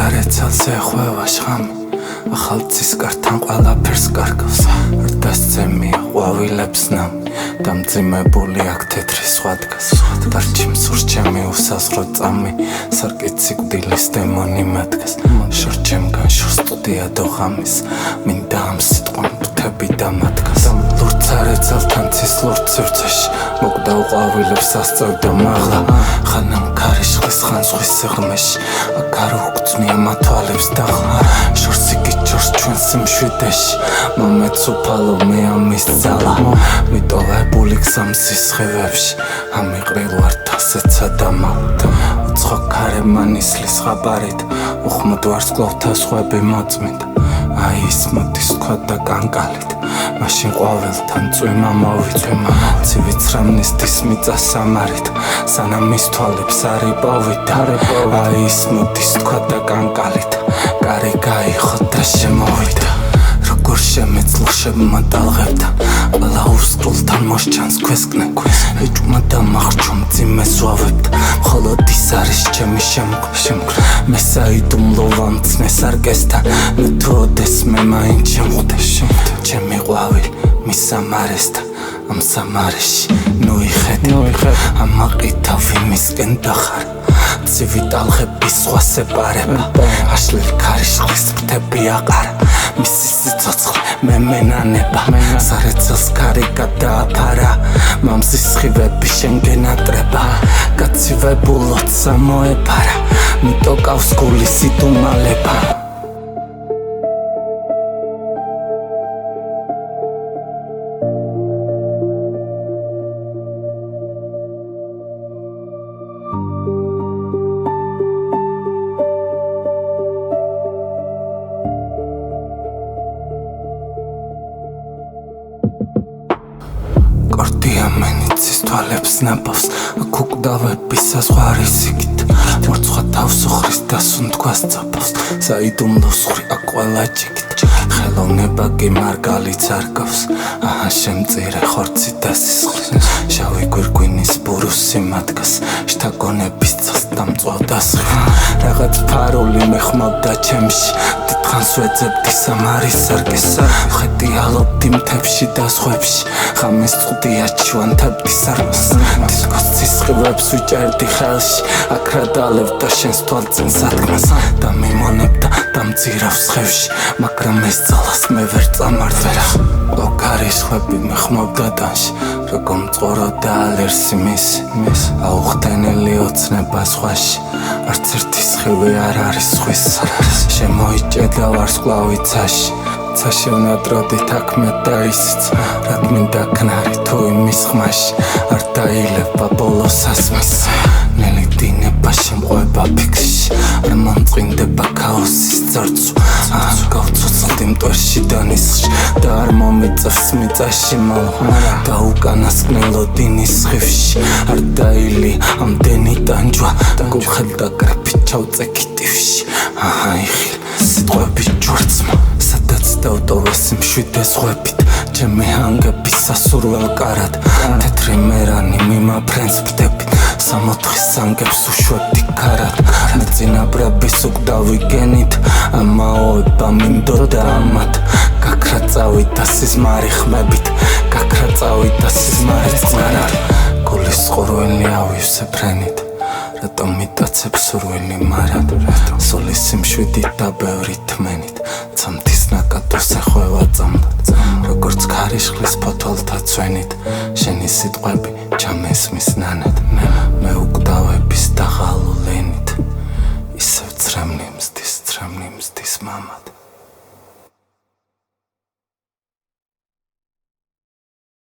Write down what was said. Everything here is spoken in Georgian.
სარეცელზე ხვევა შხამი ახალ ცისკართან ყველაფერს კარგავს არ დასცემია ყვავილებს ნამი დამძიმებული აქ თეთრი სხვა დგას დარჩიმს ურჩემი უსაზღრო წამი სარკიცი კვდილის დემონი მადგას შორჩემგან შორსტუდია დოღამის მინდა ამ სიტყვამ ბუთები დამადგას ლურთ სარეცელთან ცის ლურთ სივრცეში მოკდა უყვავილებს ასწევდა მაღლა ხანამ ქარიშხლის ხან ზღვის სიღრმეში აქ არ უგწნია მათვალებს დაღლა შორს იგიჩორს ჩვენს სიმშვიდეში მომეც უფალო მე ამის ძალა მიტოვებული გზამსის სხივებში ამიყრილ ვართ ასეცა დამალთ უცხო ქარემანისლის ხაბარით უხმოდ ვარს გლოვთა სხვები მოწმინდა აი ის მოდის თქვა და კანკალით მაშინ ყვავილთან წვიმა მოვიწვიმა ცივიცრამნისთვის მიწა სამარით სანამ მის თვალებს არ იპოვით აი ის მოდის თქვა და კანკალით კარი გაიხო და შემოვიდა როგორ შემეძლო შემატალღებდა ყველა უსკრულთან მოსჩანს ქვესკნე ეჭვმა დამახრჩო მძიმეს ვავებდა მხოლოდ ის არის ჩემი შემქმრე მე საიდუმლო ვამცნეს არკესთან მე თუ ოდეს მე მაინც შემხვდე ჩემი ყვავილი მის სამარესთან ამ სამარეში ნუ იხედე ამაყითავი მისკენ დახარ ცივი ტალღების სხვა სეპარება აშლილ ქარიშხლის ფრთები აყარა მისი სიცოცხლე მე მენანება სარეცელს ქარი გადააფარა მამზის სხივები შენგენ ატრება გაცივებულოთ სამოეფარა მიტოკავს გული სიდუმალება კორდიამენიცის თვალებს ნაბავს აქ უკვდავების საზღვარი სიგით მორცვა თავს უხრის დასუნთქვას წაფავს საიდუმლო სხრი აქ ყველა ჭიქით ხელოვნება კი მარგალიც არ გავს აჰა შემწირე ხორცი დასისხლს შავი გვირგვინის ბურუსი მადგას შთაგონების წელს დამწვავდა სხრი რაღაც ფარული მეხმობდა ჩემში დიდხანს ვეძებდი სამარის სარკესა ვხედი ალობდი მთებში და ზღვებში ხამეს წვდია ჩვანთებდი სარკოს დისკოს ცისხივებს ვიჭერდი ხელში აქ რა დალევდა შენს თვალწინ სადგმას და მიმონებდა დამძირავს ხევში მაგრამ ეს ძალას მე ვერ წამართვერა ლოკარიშხები მეხმობდა დანში როგორ მწყოროდა ალერსი მის აუხტენელი ოცნება ზღვაში არც ერთი სხივი არ არის ზღვის შემოიჭედა ვარსკვლავი ცაში ცაში ვნატროდით აქ მე და ისიც რად მინდა ქნარი თუ იმის ხმაში არ დაილება ბოლოს ასმის ნელი დინება შემყვება ფიქრში არ მომწყინდება ქაოსის წარწვა გავცოცხლდი მტვერში და ნისხში და არ მომიწევს მიწაში მალვა და უკანასკნელო დინის სხივში არ დაილია ამდენი ტანჯვა გულხელდა კრეფი ჩავწექი ტივში აჰა იხილ სიტყვები ჯვარცმა სადაც დავტოვეს მშვიდე ზღვებით ჩემი ჰანგების სასურველ კარად თეთრი მერანი მიმაფრენს ვდებით სამოთხის სანგებს უშვებდი ქარად მე წინაბრების უკდავი გენით ამაოება მინდოდა ამათ გაქრა წავიდა სიზმარი ხმებით გაქრა წავიდა სიზმარი წყნარად გულის ყურველი ავივსე ფრენით რატომ მიტაცებ სურვილი მარად სულის სიმშვიდით და ბევრი თმენით ცამთის ნაკადოს ეხვევა წამდად როგორც ქარიშხლის ფოთოლთა ცვენით შენი სიტყვები ჩამესმის ნანად